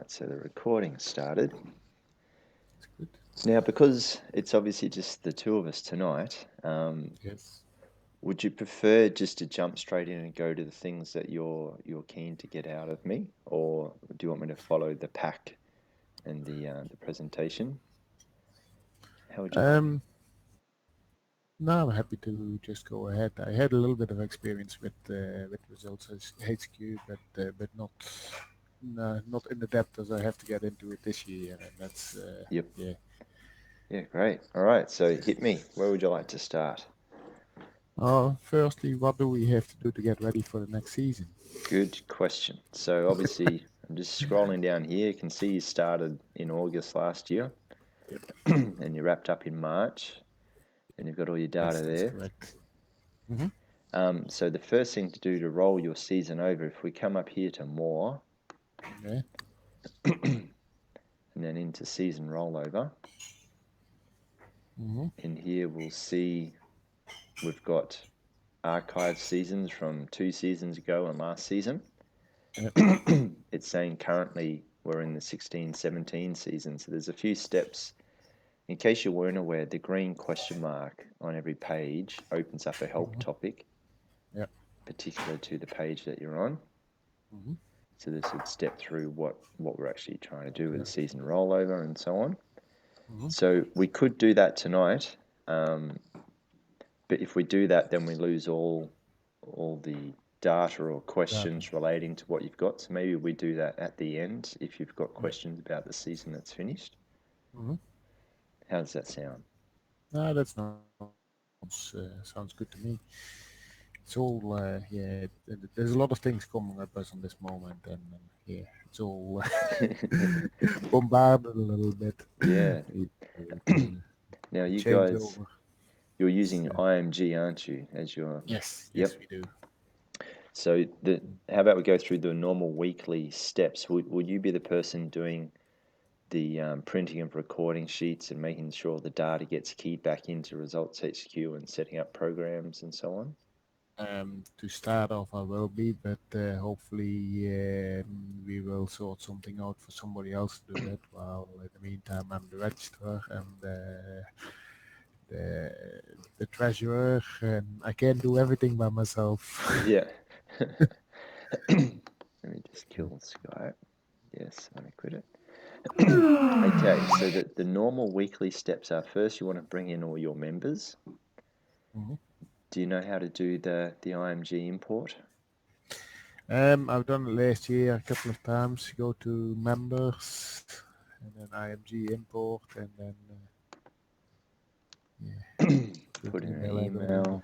right, so the recording started. That's good. Now, because it's obviously just the two of us tonight, Yes. would you prefer just to jump straight in and go to the things that you're keen to get out of me, or do you want me to follow the pack and the presentation? How would you like? Um, no, I'm happy to just go ahead. I had a little bit of experience with Results HQ, but not in the depth as I have to get into it this year, and that's Yep. yeah. Yeah, great. All right, so hit me. Where would you like to start? Firstly, what do we have to do to get ready for the next season? Good question. So obviously, I'm just scrolling down here. You can see you started in August last year, Yep, and you wrapped up in March, and you've got all your data that's there. correct. Hmm. So the first thing to do to roll your season over, if we come up here to more, Yeah. and then into season rollover, Hmm. in here we'll see we've got archive seasons from 2 seasons ago and last season. Yep. It's saying currently we're in the 16-17 season, so there's a few steps. In case you weren't aware, the green question mark on every page opens up a help Hmm. topic Yep. particular to the page that you're on. Hmm. So this would step through what we're actually trying to do with the Correct. season rollover and so on. Hmm. So we could do that tonight, but if we do that, then we lose all the data or Data. questions relating to what you've got. So maybe we do that at the end if you've got Yep. questions about the season that's finished. Hmm. How does that sound? No, that's not sounds good to me. It's all yeah. There's a lot of things coming at us on this moment, and yeah, it's all bombarded a little bit. Yeah. The Now you guys, changeover. you're It's, using IMG, aren't you, as your? yes, Yep. yes, we do. So how about we go through the normal weekly steps? Would you be the person doing the printing of recording sheets and making sure the data gets keyed back into Results HQ and setting up programs and so on? To start off, I will be, but hopefully we will sort something out for somebody else to do that. While in the meantime, I'm the registrar and the the treasurer, and I can't do everything by myself. Yeah. Let me just kill Skype. Yes, I'm going to quit it. Okay, so the normal weekly steps are first you want to bring in all your members. Mhm. Do you know how to do the IMG import? I've done it last year a couple of times. Go to members and then IMG import, and then yeah, put Put the in an email address in. email.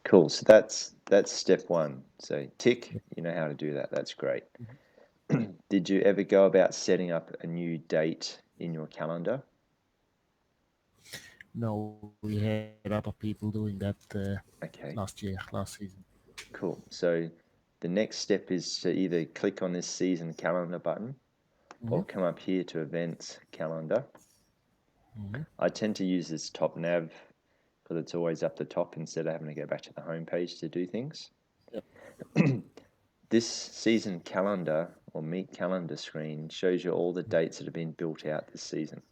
Cool. So that's step one. So tick, Yep. you know how to do that. That's great. Mhm. Did you ever go about setting up a new date in your calendar? No, we had other people doing that Okay, last season. cool. So the next step is to either click on this season calendar button Hmm. or come up here to events calendar. Hmm. I tend to use this top nav because it's always up the top instead of having to go back to the home page to do things. Yep. This season calendar or meet calendar screen shows you all the dates that have been built out this season.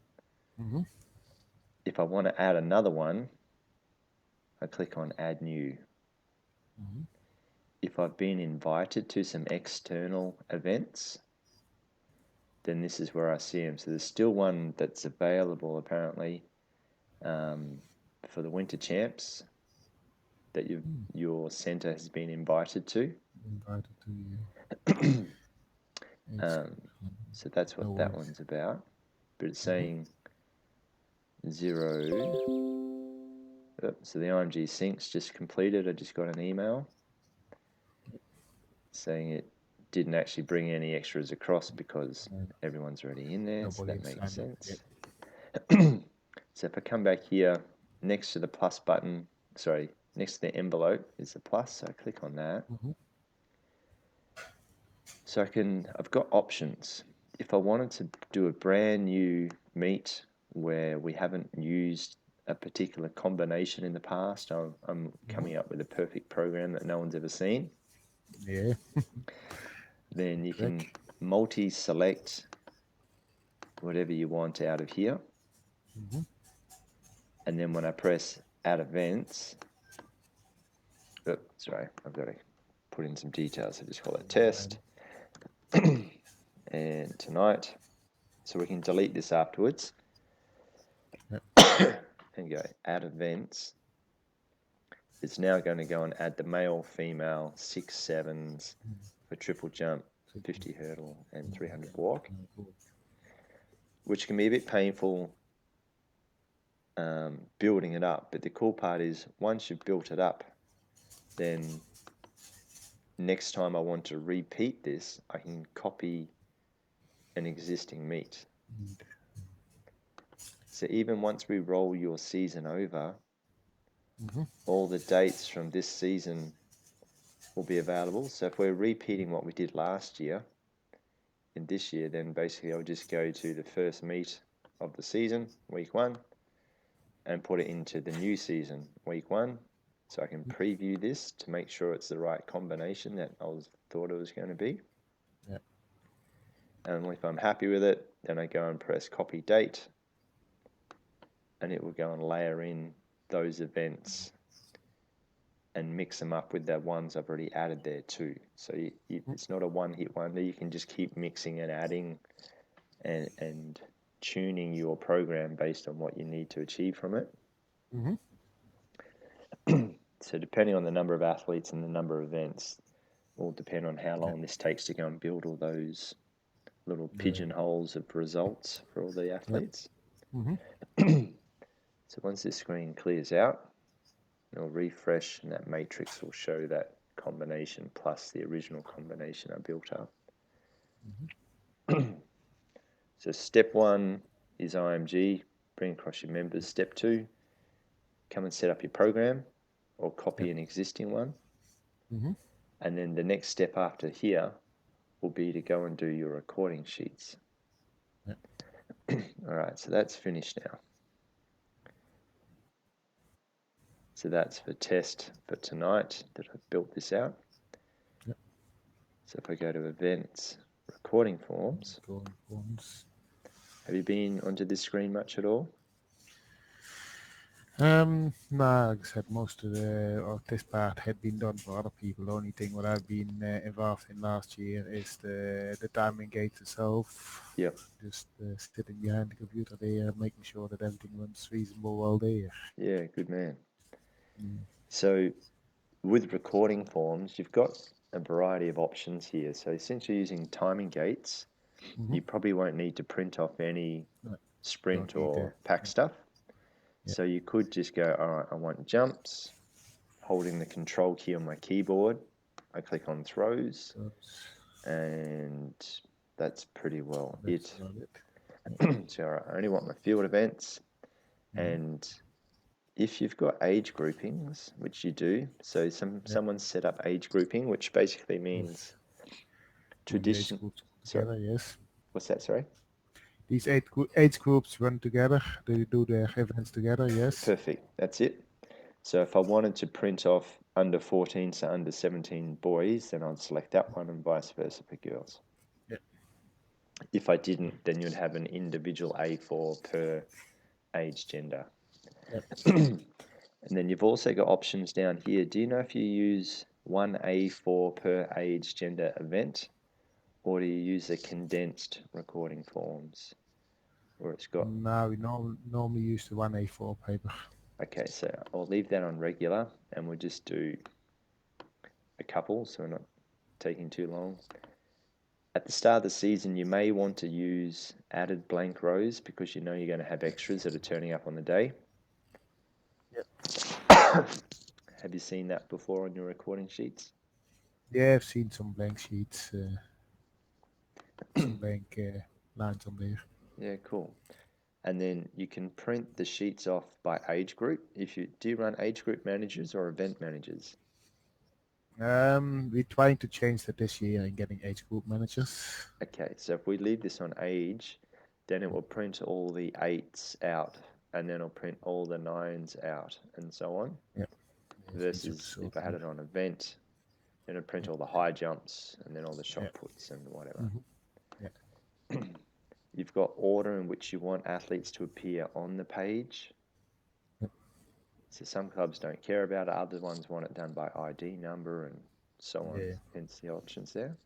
Hmm. If I want to add another one, I click on add new. Hmm. If I've been invited to some external events, then this is where I see them. So there's still one that's available apparently um, for the Winter Champs that your centre has been invited to. Invited to you. Um, Excellent. so that's No what that worries. one's about. But it's Hmm. saying zero. So the IMG syncs just completed. I just got an email saying it didn't actually bring any extras across because everyone's already in there. So Nobody that has makes signed up yet. sense. So if I come back here, next to the plus button, sorry, next to the envelope is the plus. So I click on that. Hmm. So I've got options. If I wanted to do a brand new meet where we haven't used a particular combination in the past, I'm Hmm. coming up with a perfect program that no one's ever seen, Yeah, then you can correct. multi-select whatever you want out of here. And then when I press add events, sorry, I've got to put in some details. So just call it test and tonight. So we can delete this afterwards. And go add events. It's now going to go and add the male, female, 6 7s for triple jump, 50 hurdle, and 300 walk, which can be a bit painful building it up. But the cool part is once you've built it up, then next time I want to repeat this, I can copy an existing meet. So even once we roll your season over, all the dates from this season will be available. So if we're repeating what we did last year in this year, then basically I'll just go to the first meet of the season, week 1, and put it into the new season, week 1. So I can preview this to make sure it's the right combination that I thought it was going to be. And if I'm happy with it, then I go and press copy date, and it will go and layer in those events and mix them up with the ones I've already added there too. So it's not a one-hit wonder. You can just keep mixing and adding and tuning your program based on what you need to achieve from it. So depending on the number of athletes and the number of events will depend on how long this takes to go and build all those little pigeonholes of results for all the athletes. So once this screen clears out, it'll refresh and that matrix will show that combination plus the original combination I built up. So step 1 is IMG, bring across your members. Step 2, come and set up your program or copy an existing one. And then the next step after here will be to go and do your recording sheets. All right, so that's finished now. So that's the test for tonight that I've built this out. So if I go to events, recording forms, have you been onto this screen much at all? No, like I said, most of this part had been done for other people. The only thing what I've been involved in last year is the timing gate itself. Yep. Just sitting behind the computer there, making sure that everything runs reasonable well there. Yeah, good man. So with recording forms, you've got a variety of options here. So since you're using timing gates, you probably won't need to print off any sprint or pack stuff. So you could just go, all right, I want jumps, holding the control key on my keyboard. I click on throws, and that's pretty well it. So all right, I only want my field events. And if you've got age groupings, which you do, so someone set up age grouping, which basically means tradition. Together, yes. What's that? Sorry. These age groups run together. They do their events together. Yes. Perfect. That's it. So if I wanted to print off under 14 to under 17 boys, then I'd select that one, and vice versa for girls. If I didn't, then you'd have an individual A4 per age gender. And then you've also got options down here. Do you know if you use one A4 per age gender event, or do you use the condensed recording forms where it's got... No, we normally use the 1A4 paper. Okay, so I'll leave that on regular, and we'll just do a couple so we're not taking too long. At the start of the season, you may want to use added blank rows because you know you're going to have extras that are turning up on the day. Have you seen that before on your recording sheets? Yeah, I've seen some blank sheets, some blank lines on there. Yeah, cool. And then you can print the sheets off by age group. Do you run age group managers or event managers? We're trying to change that this year and getting age group managers. Okay, so if we leave this on age, then it will print all the 8s out, and then it'll print all the 9s out, and so on. Yeah. Versus if I had it on event, then it'll print all the high jumps and then all the shot puts and whatever. You've got order in which you want athletes to appear on the page. So some clubs don't care about it, other ones want it done by ID number and so on, Yeah. hence the options there.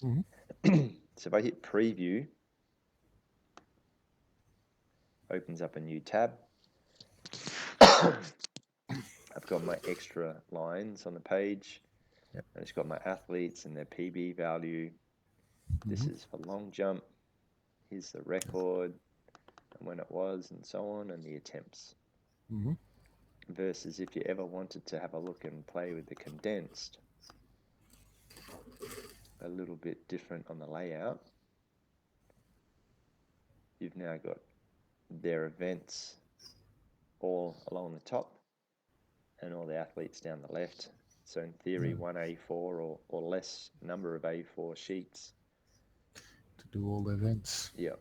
Mm-hmm. So if I hit preview, opens up a new tab. I've got my extra lines on the page. Yep. And it's got my athletes and their PB value. This Mm-hmm. is for long jump. Here's the record and when it was and so on, and the attempts. Mm-hmm. Versus if you ever wanted to have a look and play with the condensed, a little bit different on the layout. You've now got their events all along the top and all the athletes down the left. So in theory, one A4 or less number of A4 sheets. To do all the events. Yep.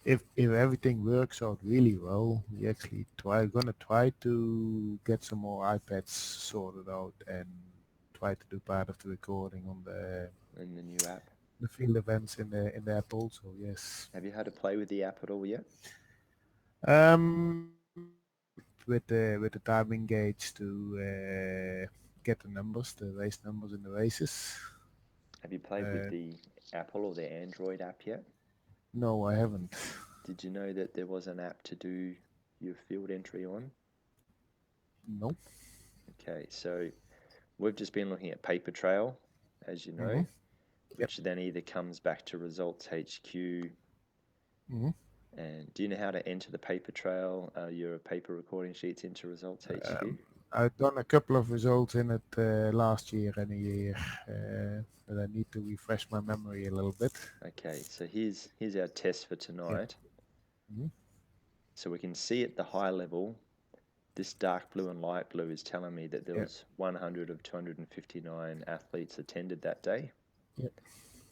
If everything works out really well, we actually gonna try to get some more iPads sorted out and try to do part of the recording on In the new app. the field events in the app also. Yes. Have you had to play with the app at all yet? With the timing gauge to get the numbers, the race numbers in the races. Have you played with the Apple or the Android app yet? No, I haven't. Did you know that there was an app to do your field entry on? No. Okay, so we've just been looking at Paper Trail, as you know, Mm-hmm. which then either comes back to ResultsHQ. Mm-hmm. And do you know how to enter the paper trail, your paper recording sheets into ResultsHQ? I've done a couple of results in it last year and a year, but I need to refresh my memory a little bit. Okay, so here's our test for tonight. Yeah. Mm-hmm. So we can see at the high level, this dark blue and light blue is telling me that there was 100 of 259 athletes attended that day. Yep.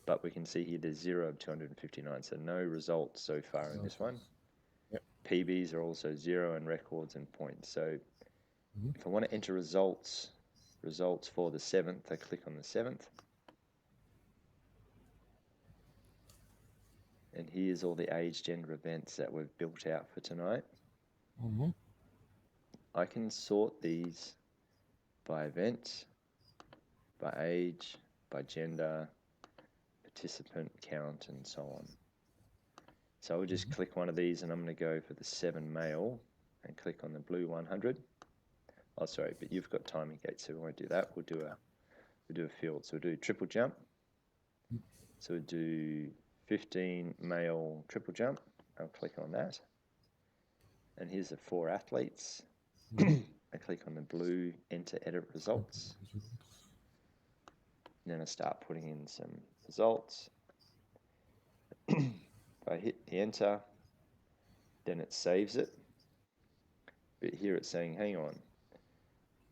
But we can see here there's 0 of 259, so no results so far in this one. Yep. PBs are also 0 and records and points. So if I want to enter results for the 7th, I click on the 7th. And here's all the age, gender events that we've built out for tonight. Mm-hmm. I can sort these by event, by age, by gender, participant count, and so on. So I'll just click one of these and I'm going to go for the 7 male and click on the blue 100. Oh, sorry, but you've got timing gates, so we won't do that. We'll do a field. So we'll do triple jump. So we'll do 15 male triple jump. I'll click on that. And here's the 4 athletes. I click on the blue enter edit results. And then I start putting in some results. If I hit the enter, then it saves it. But here it's saying, hang on,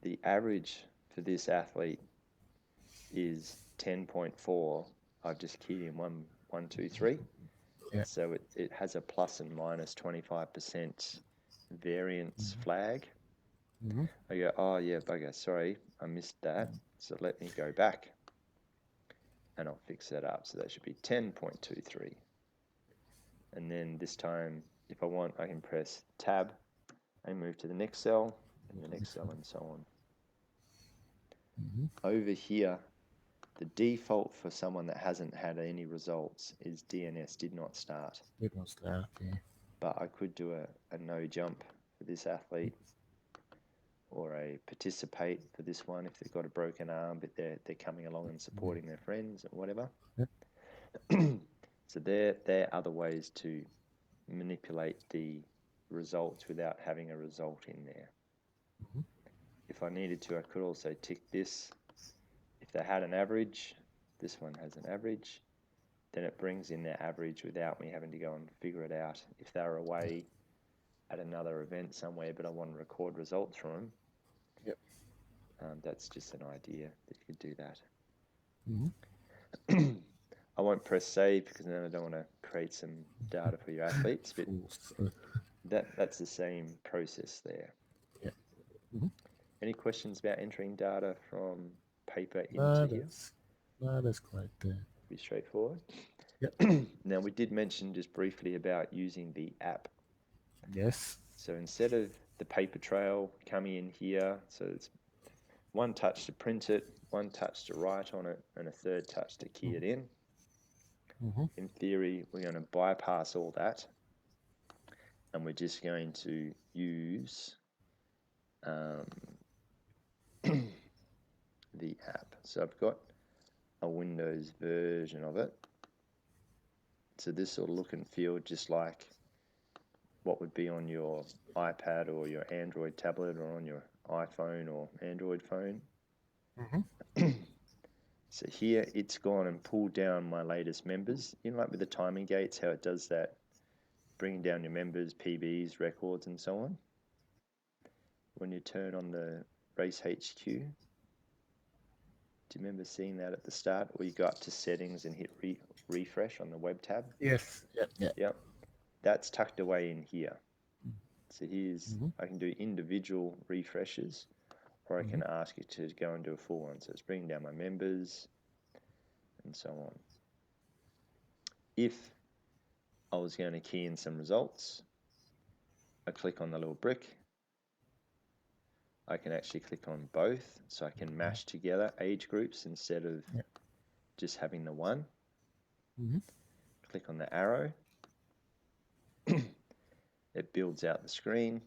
the average for this athlete is 10.4. I've just keyed in 1, 2, 3. Yeah. So it has a plus and minus 25% variance flag. Mm-hmm. I go, oh yeah, bugger, sorry, I missed that. So let me go back and I'll fix that up. So that should be 10.23. And then this time, if I want, I can press tab and move to the next cell and the next cell and so on. Mm-hmm. Over here, the default for someone that hasn't had any results is DNS, did not start. Did not start, yeah. But I could do a no jump for this athlete or a participate for this one if they've got a broken arm, but they're coming along and supporting their friends or whatever. Yeah. So there are other ways to manipulate the results without having a result in there. Mm-hmm. If I needed to, I could also tick this. If they had an average, this one has an average, then it brings in their average without me having to go and figure it out. If they're away at another event somewhere, but I want to record results from them, Yep. That's just an idea that you could do that. Mm-hmm. I won't press save because then I don't want to create some data for your athletes, but that's the same process there. Yeah. Mm-hmm. Any questions about entering data from paper into here? No, that's quite Be straightforward. Now, we did mention just briefly about using the app. Yes. So instead of the paper trail coming in here, so it's one touch to print it, one touch to write on it, and a third touch to key it in. In theory, we're going to bypass all that, and we're just going to use the app. So I've got a Windows version of it. So this will look and feel just like what would be on your iPad or your Android tablet or on your iPhone or Android phone. So here it's gone and pulled down my latest members, like with the timing gates, how it does that, bringing down your members, PBs, records, and so on. When you turn on the RaceHQ, do you remember seeing that at the start, or you go up to settings and hit refresh on the web tab? Yes. Yep. That's tucked away in here. So here's, I can do individual refreshes, or I can ask it to go and do a full one. So it's bringing down my members and so on. If I was going to key in some results, I click on the little brick. I can actually click on both, so I can mash together age groups instead of just having the one. Click on the arrow. It builds out the screen.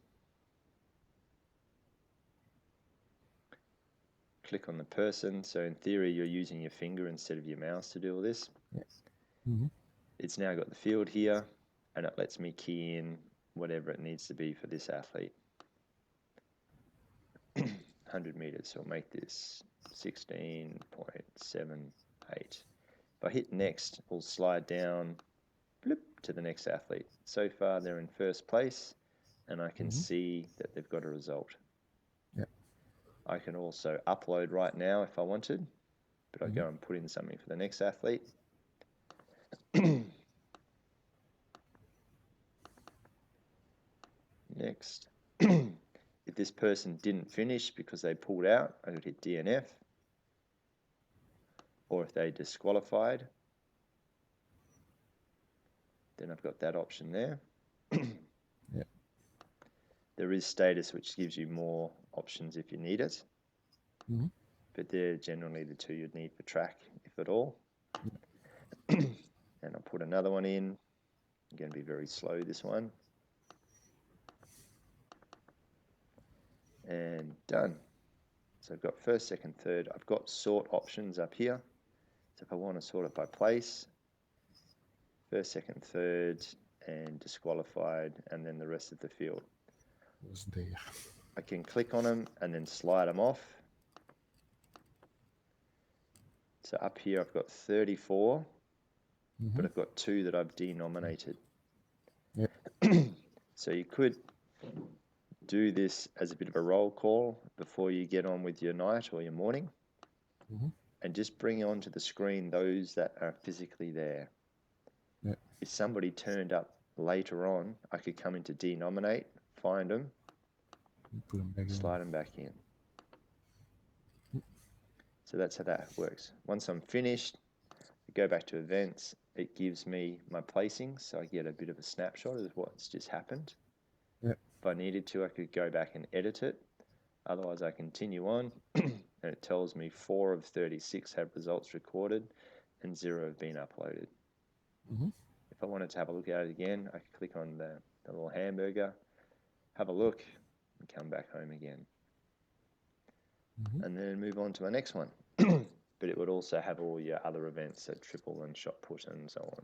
Click on the person. So in theory, you're using your finger instead of your mouse to do all this. It's now got the field here, and it lets me key in whatever it needs to be for this athlete. 100 meters, so I'll make this 16.78. If I hit next, we'll slide down to the next athlete. So far, they're in first place, and I can see that they've got a result. I can also upload right now if I wanted, but I go and put in something for the next athlete. Next. If this person didn't finish because they pulled out, I could hit DNF. Or if they disqualified, then I've got that option there. There is status, which gives you more options if you need it. But they're generally the two you'd need for track, if at all. And I'll put another one in. I'm going to be very slow, this one. And done. So I've got first, second, third. I've got sort options up here. So if I want to sort it by place, first, second, third, and disqualified, and then the rest of the field. I can click on them and then slide them off. So up here I've got 34, but I've got 2 that I've denominated. So you could do this as a bit of a roll call before you get on with your night or your morning, and just bring onto the screen those that are physically there. If somebody turned up later on, I could come into denominate, find them, slide them back in. So that's how that works. Once I'm finished, I go back to events. It gives me my placings, so I get a bit of a snapshot of what's just happened. If I needed to, I could go back and edit it. Otherwise, I continue on, and it tells me 4 of 36 have results recorded, and 0 have been uploaded. If I wanted to have a look at it again, I could click on the little hamburger, have a look, and come back home again. And then move on to my next one. But it would also have all your other events, so triple and shot put and so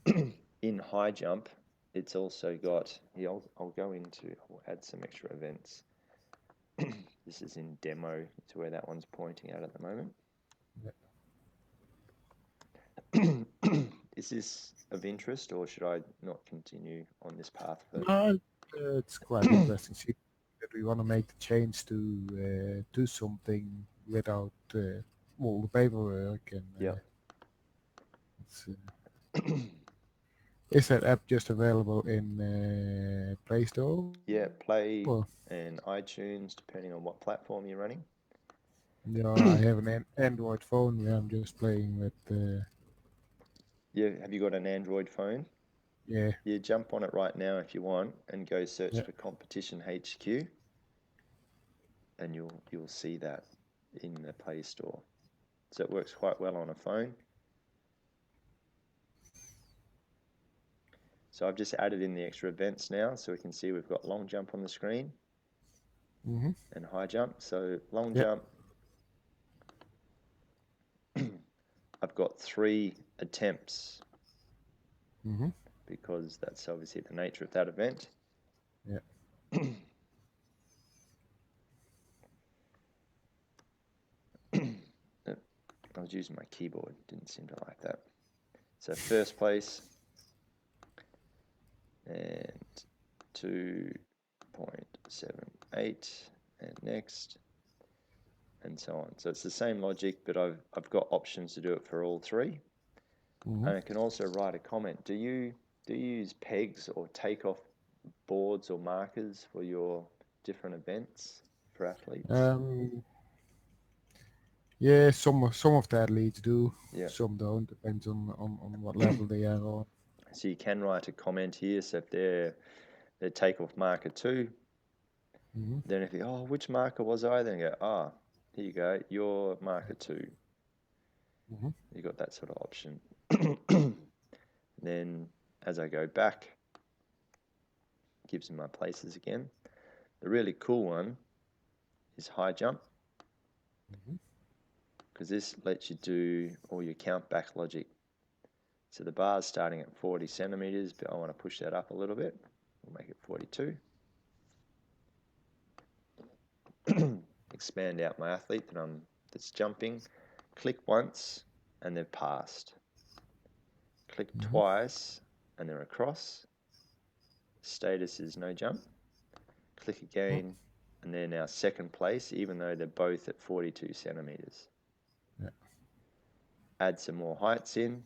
on. In high jump, it's also got, I'll go into, I'll add some extra events. This is in demo to where that one's pointing at the moment. Is this of interest, or should I not continue on this path further? No, it's quite interesting. See that we want to make the change to something without all the paperwork and. Is that app just available in Play Store? Yeah, Play and iTunes, depending on what platform you're running. Yeah, I have an Android phone where I'm just playing with Yeah, have you got an Android phone? Yeah. Yeah, jump on it right now if you want and go search Yeah. for Competition HQ, and you'll see that in the Play Store. So it works quite well on a phone. So I've just added in the extra events now, so we can see we've got long jump on the screen Mhm. and high jump. So long Yeah. jump, I've got 3 attempts Mhm. because that's obviously the nature of that event. Yeah. I was using my keyboard, didn't seem to like that. So first place and 2.78 and next and so on. So it's the same logic, but I've got options to do it for all 3. Mhm. And I can also write a comment. Do you use pegs or takeoff boards or markers for your different events for athletes? Um, yeah, some of the athletes do, Yeah. some don't. Depends on what level they are on. So you can write a comment here. So if they're takeoff marker 2, Mhm. then if you, oh, which marker was I? Then you go, here you go, you're marker 2. Mhm. You got that sort of option. Then as I go back, it gives me my places again. The really cool one is high jump, Mhm. because this lets you do all your count back logic. So the bar's starting at 40 centimeters, but I want to push that up a little bit. We'll make it 42. Expand out my athlete that's jumping. Click once and they've passed. Click Mhm. twice and they're across. Status is no jump. Click Mm. again and they're now second place, even though they're both at 42 centimeters. Yeah. Add some more heights in.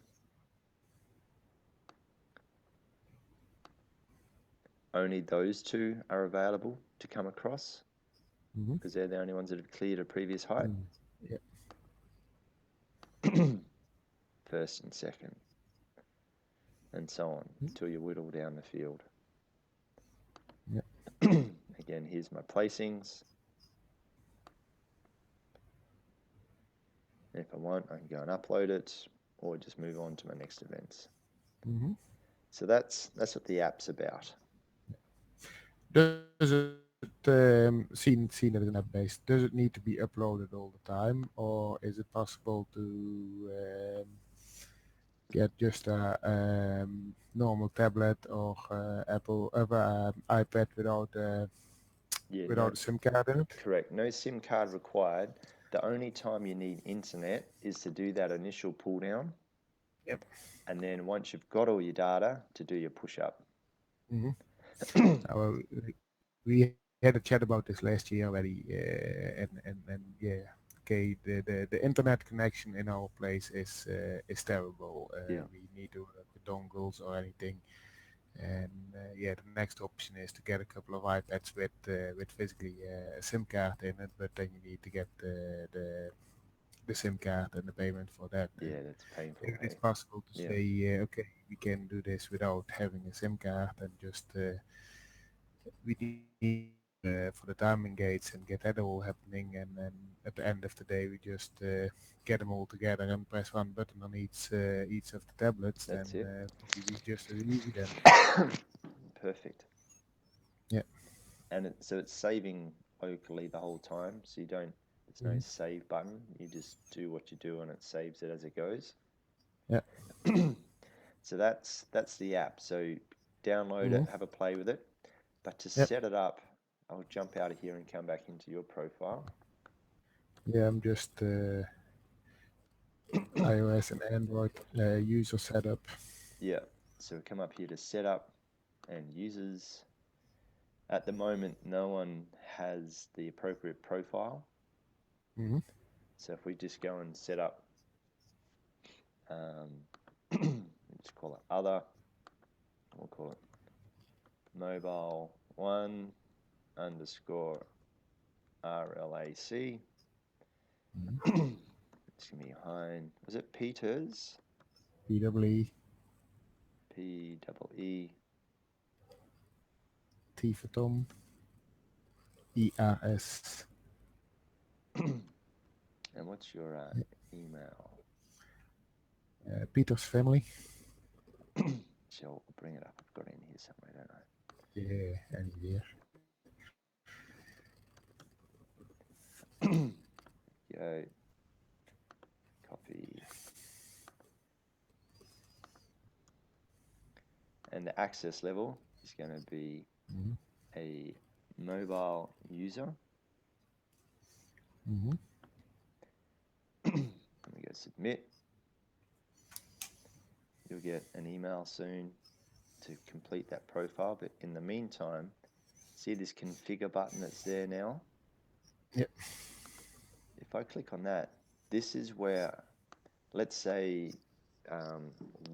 Only those 2 are available to come across Mhm. because they're the only ones that have cleared a previous height. Mm. Yeah. First and second, and so on until you whittle down the field. Yeah. Again, here's my placings. And if I want, I can go and upload it or just move on to my next events. Mhm. So that's what the app's about. Does it seen it in app based? Does it need to be uploaded all the time, or is it possible to get just a normal tablet or Apple iPad Yeah, no, without a SIM card in it? correct. No SIM card required. The only time you need internet is to do that initial pull down. Yep. And then once you've got all your data, to do your push up. Mm-hmm. Well, we had a chat about this last year already, and yeah, okay, the internet connection in our place is terrible. Yeah. We need to work with dongles or anything, and yeah, the next option is to get a couple of iPads with physically a SIM card in it, but then you need to get the SIM card and the payment for that. And Yeah, that's painful, if it's hey? possible to Yeah. say, okay, we can do this without having a SIM card and just we need for the timing gates and get that all happening, and then at the end of the day we just get them all together and press one button on each of the tablets, then That's it. probably be just as easy then. Perfect. Yeah. And so it's saving locally the whole time. So there's no Hmm. save button. You just do what you do and it saves it as it goes. Yeah. So that's the app. So download Hmm. it, have a play with it. But to Yep. set it up, I'll jump out of here and come back into your profile. Yeah, I'm just iOS and Android user setup. Yeah. So come up here to setup and users. At the moment, no one has the appropriate profile. Hmm. So if we just go and set up, just call it other, we'll call it mobile one underscore RLAC. Hmm. It's gonna be Hein. Was it Peters? PWE, PEE, T for Tom, ERS. and what's your email? Peter's family. Sure, I'll bring it up. I've got it in here somewhere, don't I? Yeah, and here. Go, copy. And the access level is going to be a mobile user. And we go submit. You'll get an email soon to complete that profile, but in the meantime, see this configure button that's there now? Yep. If I click on that, this is where, let's say,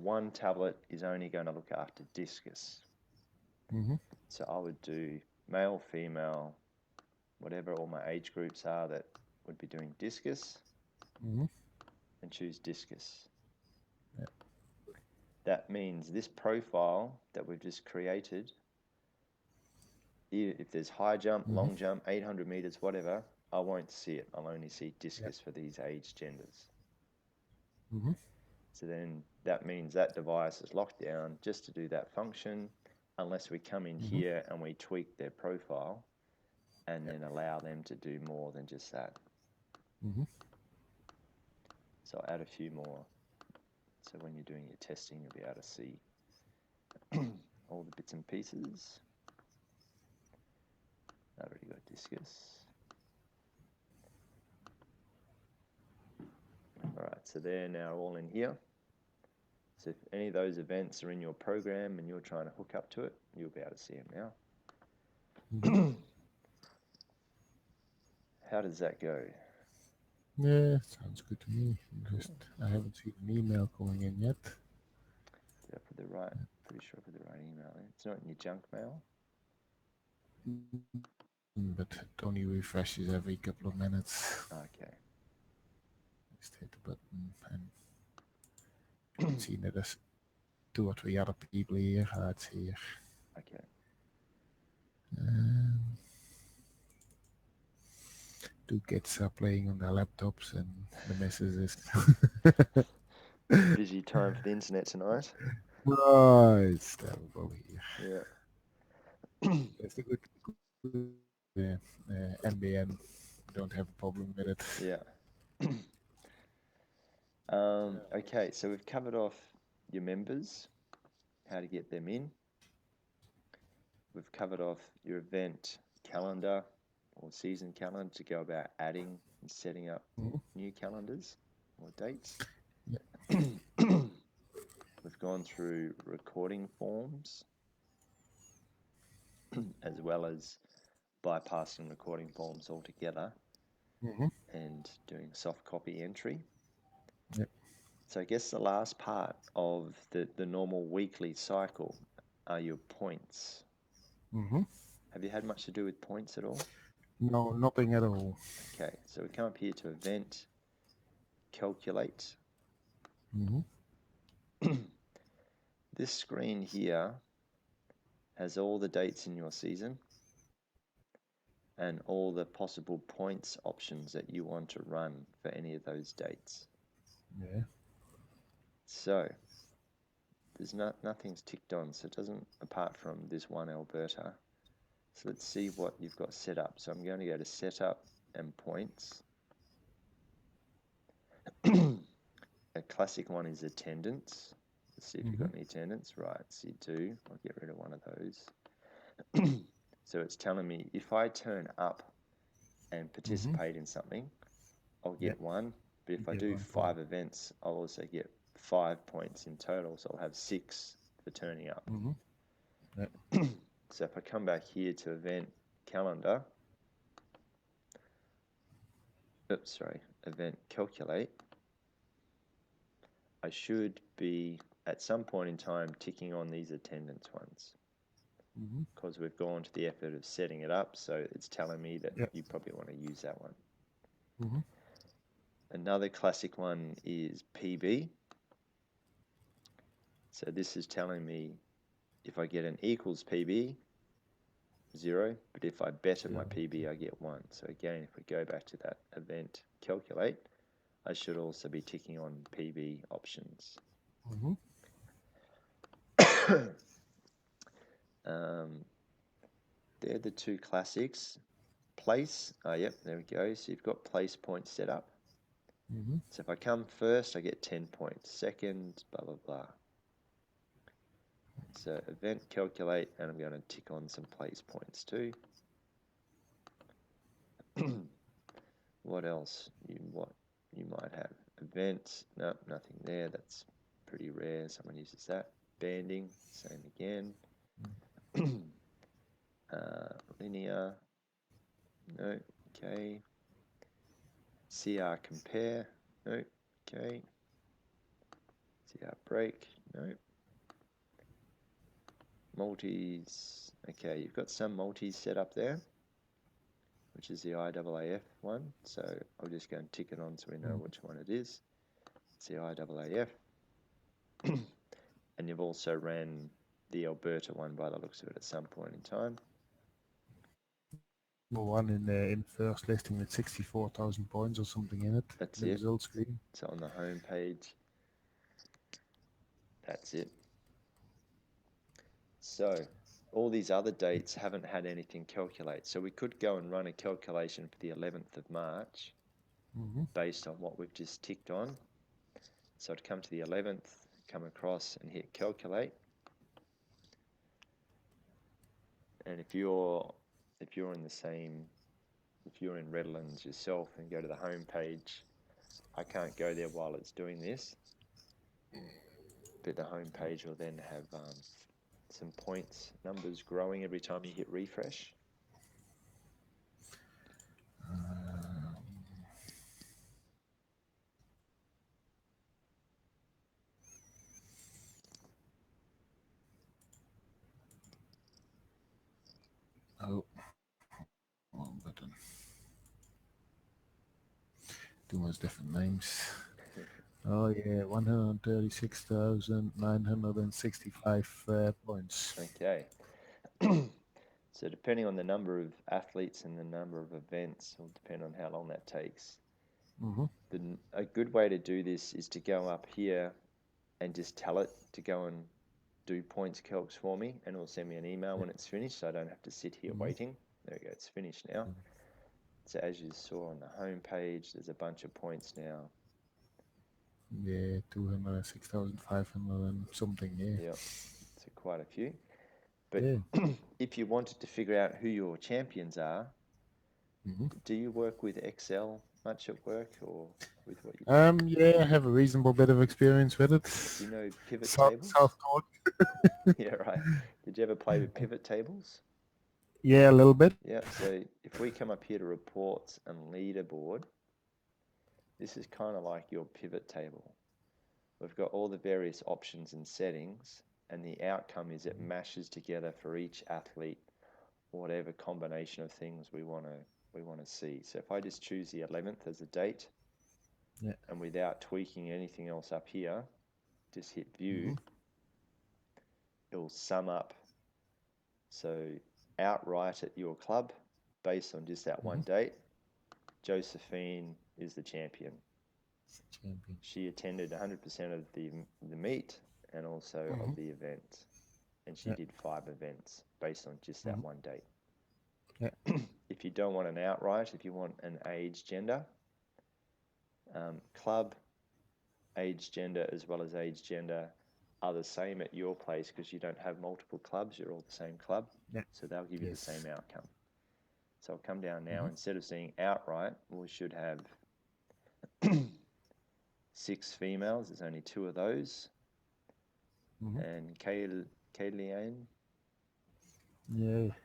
one tablet is only going to look after discus. So I would do male, female, whatever all my age groups are that would be doing discus, and choose discus. Yep. That means this profile that we've just created, if there's high jump, long jump, 800 meters, whatever, I won't see it. I'll only see discus for these age genders. So then that means that device is locked down just to do that function, unless we come in here and we tweak their profile and then allow them to do more than just that. So I'll add a few more. So when you're doing your testing, you'll be able to see all the bits and pieces. I've already got discus. All right, so they're now all in here. So if any of those events are in your program and you're trying to hook up to it, you'll be able to see them now. How does that go? Yeah, sounds good to me. I haven't seen an email coming in yet. Did I put the right? Pretty sure I put the right email in. It's not in your junk mail. But it only refreshes every couple of minutes. Okay. Just hit the button and see that there's 2 or 3 other people here. It's here. Okay. Two kids are playing on their laptops, and the missus is Busy time for the internet tonight. Oh, it's terrible here. Yeah. It's a good NBN. Don't have a problem with it. Yeah. Okay, so we've covered off your members, how to get them in. We've covered off your event calendar or season calendar to go about adding and setting up new calendars or dates. Yeah. We've gone through recording forms as well as bypassing recording forms altogether and doing soft copy entry. Yep. So I guess the last part of the normal weekly cycle are your points. Have you had much to do with points at all? No, nothing at all. Okay, so we come up here to event, calculate. This screen here has all the dates in your season and all the possible points options that you want to run for any of those dates. Yeah. So there's nothing's ticked on, so it doesn't, apart from this one Alberta. So let's see what you've got set up. So I'm going to go to setup and points. A classic one is attendance. Let's see if you've got any attendance. Right, so you do. I'll get rid of one of those. So it's telling me if I turn up and participate in something, I'll get 1. But if I do 5 events, I'll also get 5 points in total. So I'll have 6 for turning up. So if I come back here to event calendar, event calculate, I should be at some point in time ticking on these attendance ones because we've gone to the effort of setting it up, so it's telling me that you probably want to use that one. Another classic one is PB. So this is telling me if I get an equals PB, 0, but if I better my PB, I get 1. So again, if we go back to that event calculate, I should also be ticking on PB options. Mm-hmm. They're the two classics. Place, yep, there we go. So you've got place points set up. Mm-hmm. So if I come first, I get 10 points. Second, blah, blah, blah. So event calculate, and I'm going to tick on some place points too. What else? What you might have? Events, no, nothing there. That's pretty rare. Someone uses that. Banding, same again. Linear, no, okay. CR compare, no, okay. CR break, no. Multis, okay, you've got some multis set up there, which is the IAAF one. So I'll just go and tick it on so we know which one it is. It's the IAAF. And you've also ran the Alberta one by the looks of it at some point in time. One in first listing with 64,000 points or something in it. That's the it. Results screen. So on the home page, that's it. So all these other dates haven't had anything calculate. So we could go and run a calculation for the 11th of March based on what we've just ticked on. So I'd come to the 11th, come across and hit calculate. And if you're in Redlands yourself and go to the home page, I can't go there while it's doing this, but the home page will then have some points numbers growing every time you hit refresh. Oh, wrong button. Too much different names. Oh yeah, 136,965 points. Okay. So depending on the number of athletes and the number of events will depend on how long that takes. A good way to do this is to go up here and just tell it to go and do points calcs for me, and it'll send me an email when it's finished, so I don't have to sit here waiting. There we go, it's finished now. So as you saw on the home page, there's a bunch of points now. Yeah, 206,500 and something, yeah. Yep, so quite a few. But if you wanted to figure out who your champions are, do you work with Excel much at work, or with what you do? Yeah, I have a reasonable bit of experience with it. Do you know pivot tables? Self-taught. Yeah, right. Did you ever play with pivot tables? Yeah, a little bit. Yeah, so if we come up here to reports and leaderboard, this is kind of like your pivot table. We've got all the various options and settings, and the outcome is it mashes together for each athlete whatever combination of things we want to see. So if I just choose the 11th as a date, and without tweaking anything else up here, just hit view, it'll sum up. So outright at your club, based on just that one date, Josephine is the champion. She attended 100% of the meet and also of the event, and she did 5 events based on just that one date. If you don't want an outright, if you want an age, gender, club, age, gender, as well as age, gender are the same at your place because you don't have multiple clubs, you're all the same club, so they'll give you the same outcome. So I'll come down now, instead of seeing outright, we should have 6 females, there's only 2 of those, and Kayleanne,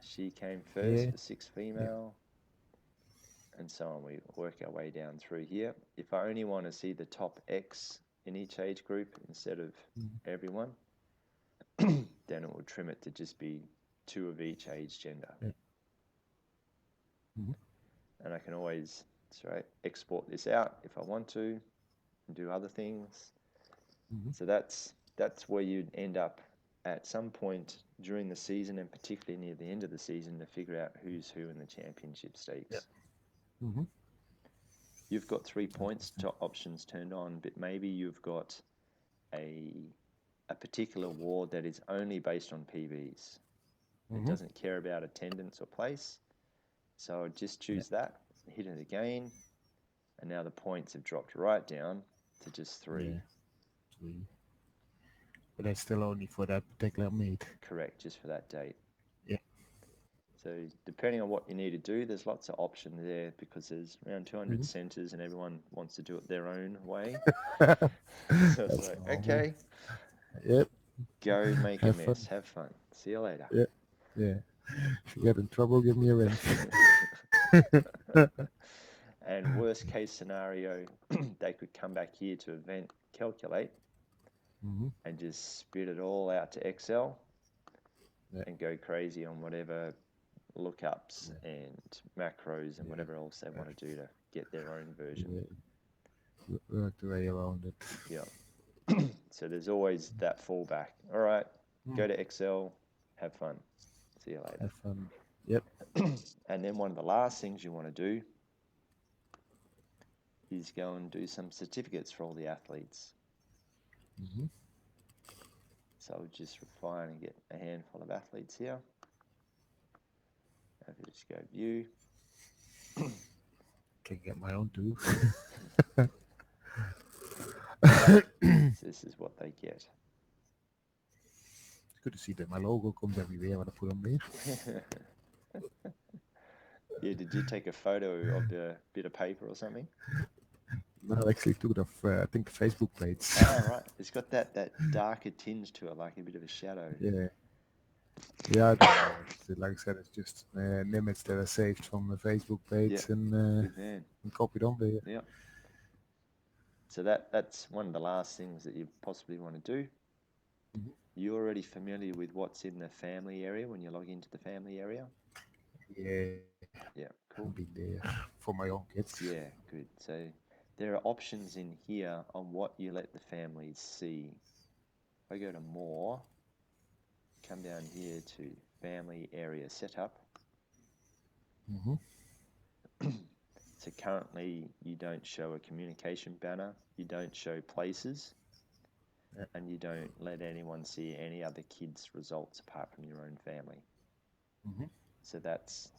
she came first for 6 female, and so on. We work our way down through here. If I only want to see the top X in each age group instead of everyone, then it will trim it to just be 2 of each age, gender. And I can always export this out if I want to and do other things. So that's that's where you'd end up at some point during the season, and particularly near the end of the season, to figure out who's who in the championship stakes. Mm-hmm. You've got 3 points to options turned on, but maybe you've got a particular award that is only based on PBs. It doesn't care about attendance or place. So just choose that, hit it again, and now the points have dropped right down to just 3. Yeah. 3. But that's still only for that particular meet. Correct, just for that date. Yeah. So depending on what you need to do, there's lots of options there because there's around 200 centres and everyone wants to do it their own way. So it's like, okay, Yep. go make a Have mess, fun. have fun. See you later. Yeah. Yeah. If you get in trouble, give me a ring. And worst case scenario, they could come back here to event calculate and just spit it all out to Excel and go crazy on whatever lookups and macros and whatever else they want to do to get their own version. Work the way around it. Yeah. So there's always that fallback. All right, go to Excel, have fun. See you later. Have fun. Yep. And then one of the last things you want to do is go and do some certificates for all the athletes. So I'll just refine and get a handful of athletes here. If you just go view. Can get my own too. So this is what they get. It's good to see that my logo comes everywhere when I put on there. Yeah, did you take a photo of the bit of paper or something? No, I actually took it off, I think, the Facebook page. Oh, right. It's got that darker tinge to it, like a bit of a shadow. Yeah. Yeah, I don't know. Like I said, it's just an image that I saved from the Facebook page and copied on there. Yeah. So that's one of the last things that you possibly want to do. You're already familiar with what's in the family area when you log into the family area? Yeah. Yeah, cool. I've been there for my own kids. Yeah, good. So there are options in here on what you let the families see. If I go to more, come down here to family area setup. So currently you don't show a communication banner, you don't show places, and you don't let anyone see any other kids' results apart from your own family. So that's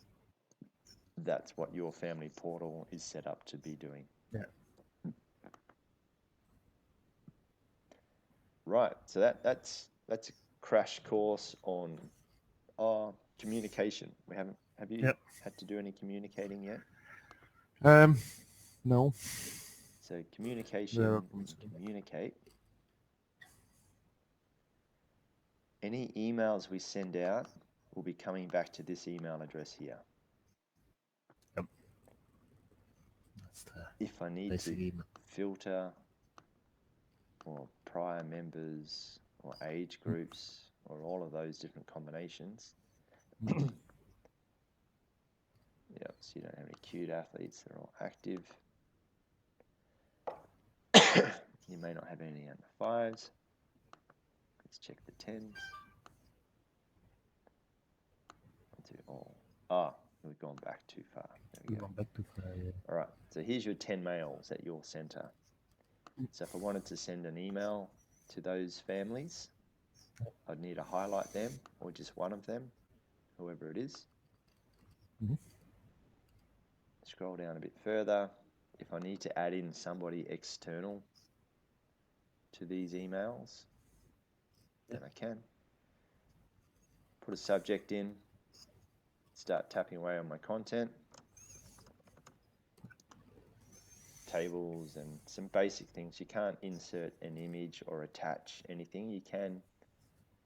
what your family portal is set up to be doing. Yeah. Right. So that's a crash course on communication. Have you had to do any communicating yet? No. So communication, communicate. Any emails we send out will be coming back to this email address here. Yep. That's the if I need to email. filter or prior members or age groups or all of those different combinations. Yep, so you don't have any cute athletes, they're all active. You may not have any under 5s. Let's check the 10s. I'll do all. We've gone back too far. We've gone back too far, yeah. All right, so here's your 10 males at your center. So if I wanted to send an email to those families, I'd need to highlight them or just one of them, whoever it is. Scroll down a bit further. If I need to add in somebody external to these emails, then I can. Put a subject in, start tapping away on my content, tables and some basic things. You can't insert an image or attach anything. You can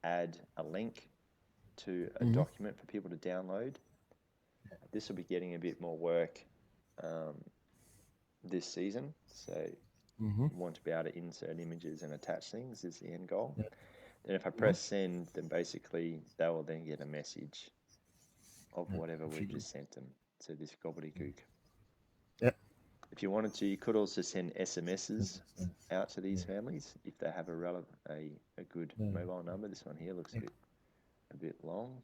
add a link to a document for people to download. This will be getting a bit more work this season, so you want to be able to insert images and attach things is the end goal. Then if I press send, then basically they will then get a message of whatever we've just sent them. So this gobbledygook. If you wanted to, you could also send SMSs out to these families if they have a good mobile number. This one here looks a bit long.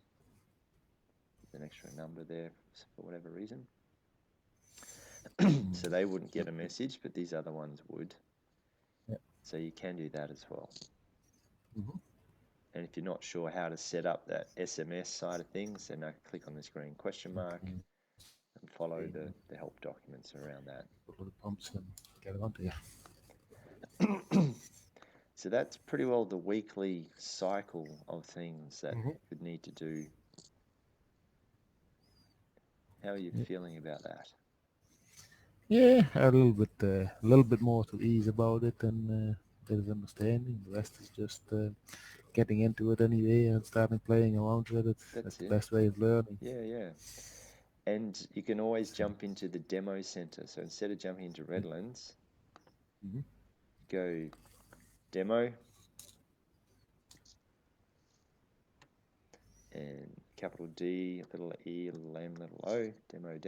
There's an extra number there for whatever reason. So they wouldn't get a message, but these other ones would. So you can do that as well. And if you're not sure how to set up that SMS side of things, then click on this green question mark and follow the help documents around that. Follow the prompts and get it onto So that's pretty well the weekly cycle of things that you'd need to do. How are you feeling about that? Yeah, a little bit more to ease about it and a bit of understanding. The rest is just getting into it anyway and starting playing around with it. That's the best way of learning. Yeah. And you can always jump into the demo center. So instead of jumping into Redlands, go demo and capital D, little E, little M, little O, demo,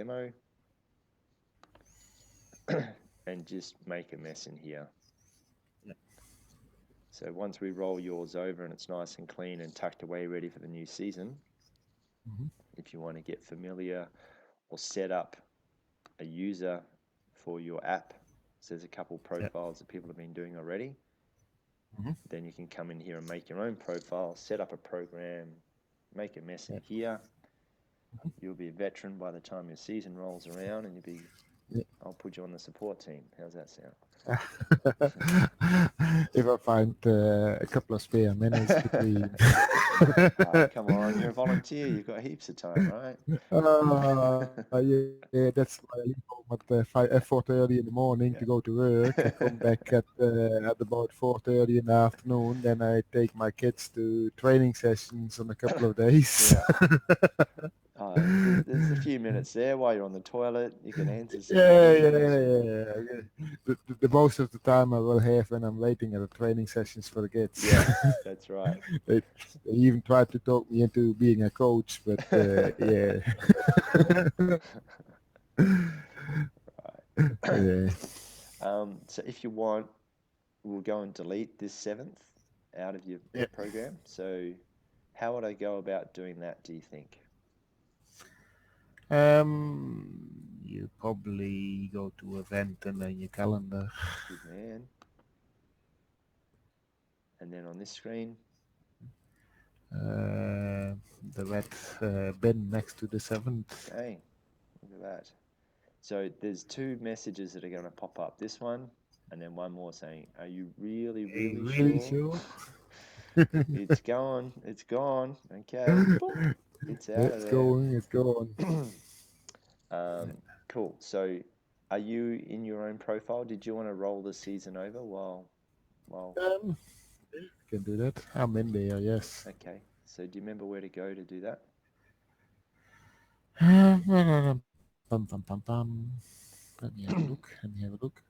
and just make a mess in here. So once we roll yours over and it's nice and clean and tucked away ready for the new season, if you want to get familiar or set up a user for your app, so there's a couple profiles that people have been doing already, then you can come in here and make your own profile, set up a program, make a mess in here. You'll be a veteran by the time your season rolls around, and I'll put you on the support team. How's that sound? If I find a couple of spare minutes between. Come on, you're a volunteer. You've got heaps of time, right? Yeah, that's why I leave home at 4:30 in the morning to go to work. I come back at about 4:30 in the afternoon. Then I take my kids to training sessions on a couple of days. There's a few minutes there while you're on the toilet. You can answer some Yeah. The most of the time I will have when I'm waiting at the training sessions for the kids. Yeah, that's right. They even tried to talk me into being a coach, but yeah. Right. So if you want, we'll go and delete this 7th out of your program. So how would I go about doing that, do you think? You probably go to event and then your calendar. Good man. And then on this screen? The red bin next to the 7th. Okay, look at that. So there's 2 messages that are going to pop up. This one, and then one more saying, "Are you really sure?" It's gone. It's gone. Okay. Boom. It's out of there. It's going. Cool. So are you in your own profile? Did you want to roll the season over while can do that. I'm in there, yes. Okay. So do you remember where to go to do that? Let me have a look.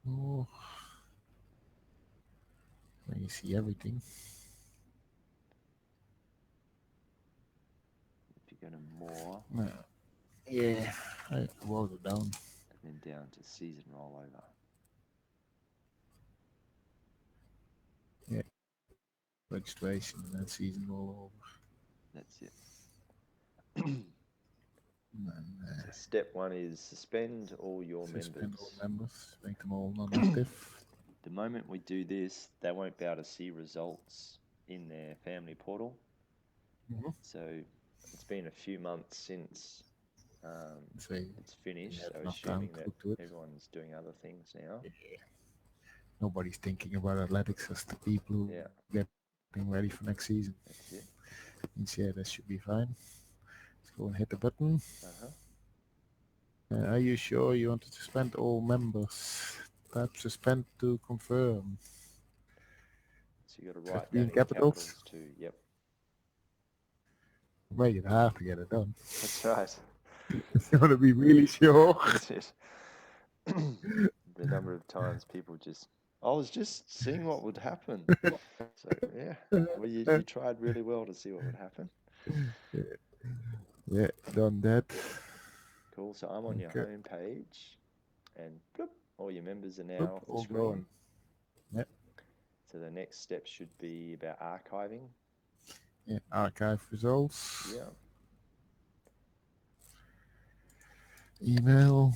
Oh, when you see everything. If you go to more. Yeah, I wrote it down. And then down to season rollover. Yeah. Registration and then season rollover. That's it. So step 1 is suspend all your members. Suspend all members, make them all non-active. The moment we do this, they won't be able to see results in their family portal. So it's been a few months since it's finished, so assuming that everyone's doing other things now. Yeah. Nobody's thinking about athletics as the people who getting ready for next season. That's it. Means, that should be fine. Let's go and hit the button. Are you sure you want to suspend all members? Tap suspend to confirm. So you got to write that in capitals too. Yep. Make it hard to get it done. That's right. You want to be really sure. That's it. The number of times people I was just seeing what would happen. So yeah, well you tried really well to see what would happen. Yeah, done that. Cool. So I'm on your Okay. home page, and bloop, all your members are now Oop, off the all screen. going. Yeah. So the next step should be about archiving. Yeah. Archive results. Yeah. Email.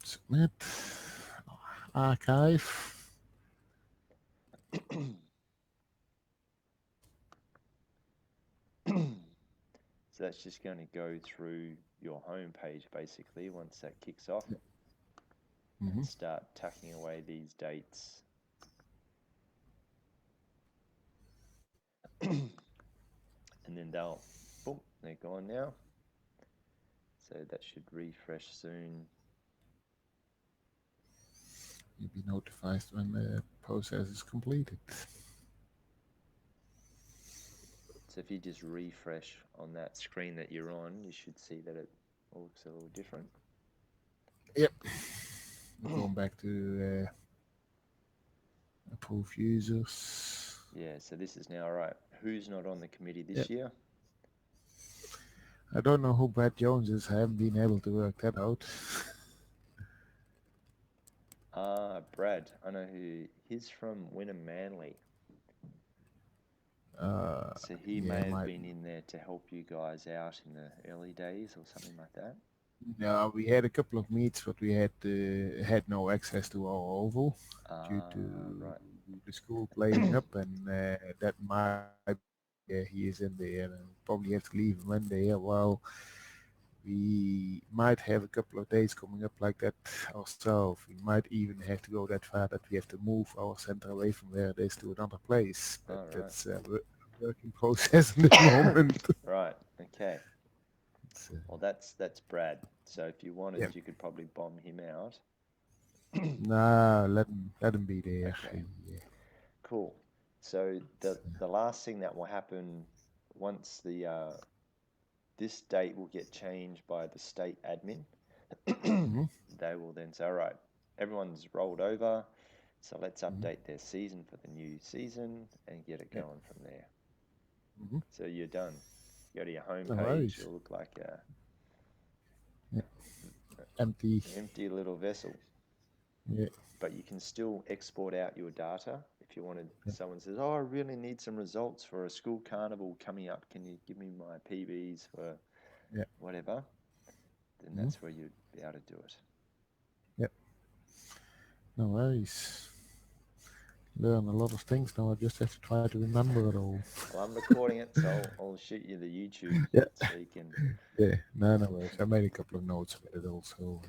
Submit. Archive. So that's just going to go through your home page basically once that kicks off, Mm-hmm. and start tucking away these dates. And then boom, they're gone now. So that should refresh soon. You'll be notified when the process is completed. So if you just refresh on that screen that you're on, you should see that it looks a little different. Yep. We're going back to approve users. Yeah, so this is now right. Who's not on the committee this year? I don't know who Brad Jones is. I haven't been able to work that out. Brad. I know who. He's from Wynnum Manly. So he may have been in there to help you guys out in the early days or something like that. No, we had a couple of meets, but we had no access to our oval due to the school playing up, and that might he is in there, and probably have to leave him in there. Well, we might have a couple of days coming up like that ourselves. We might even have to go that far that we have to move our center away from where it is to another place. But that's a working process in the moment. Right. Okay. Well, that's Brad. So if you wanted, you could probably bomb him out. Nah, let him be there. Okay. Cool. So the last thing that will happen once this date will get changed by the state admin. They will then say, all right, everyone's rolled over, so let's update their season for the new season and get it going from there. So you're done. You go to your home page, you'll look like a empty little vessel. Yeah. But you can still export out your data if you wanted. Someone says, oh, I really need some results for a school carnival coming up. Can you give me my PBs for whatever? Then that's where you'd be able to do it. Yep. No worries. Learn a lot of things now. I just have to try to remember it all. Well, I'm recording it, so I'll shoot you the YouTube so you can. Yeah, no worries. I made a couple of notes with it also.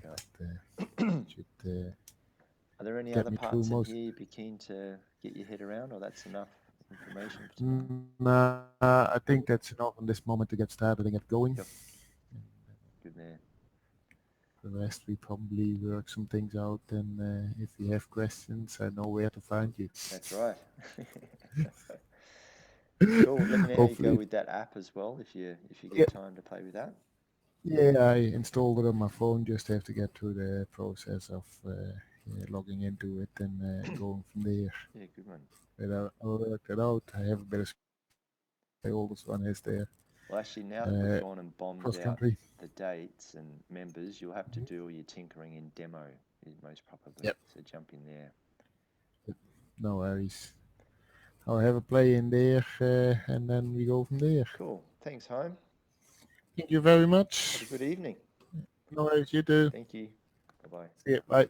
Are there any other parts in here you'd be keen to get your head around, or that's enough information for tonight? Nah, I think that's enough in this moment to get started and get going. Yep. Good man. The rest we probably work some things out, and if you have questions, I know where to find you. That's right. Cool. Let me know how you go with that app as well, if you get time to play with that. Yeah, I installed it on my phone. Just have to get through the process of logging into it and going from there. Yeah, good one. But I'll work that out. I have a bit of the oldest one is there. Well, actually, now that we've gone and bombed out the dates and members, you'll have to do all your tinkering in demo, most probably. So jump in there. No worries. I'll have a play in there, and then we go from there. Cool. Thanks, Hein. Thank you very much. Have a good evening. No worries, you too. Thank you. Bye-bye. See you. Bye.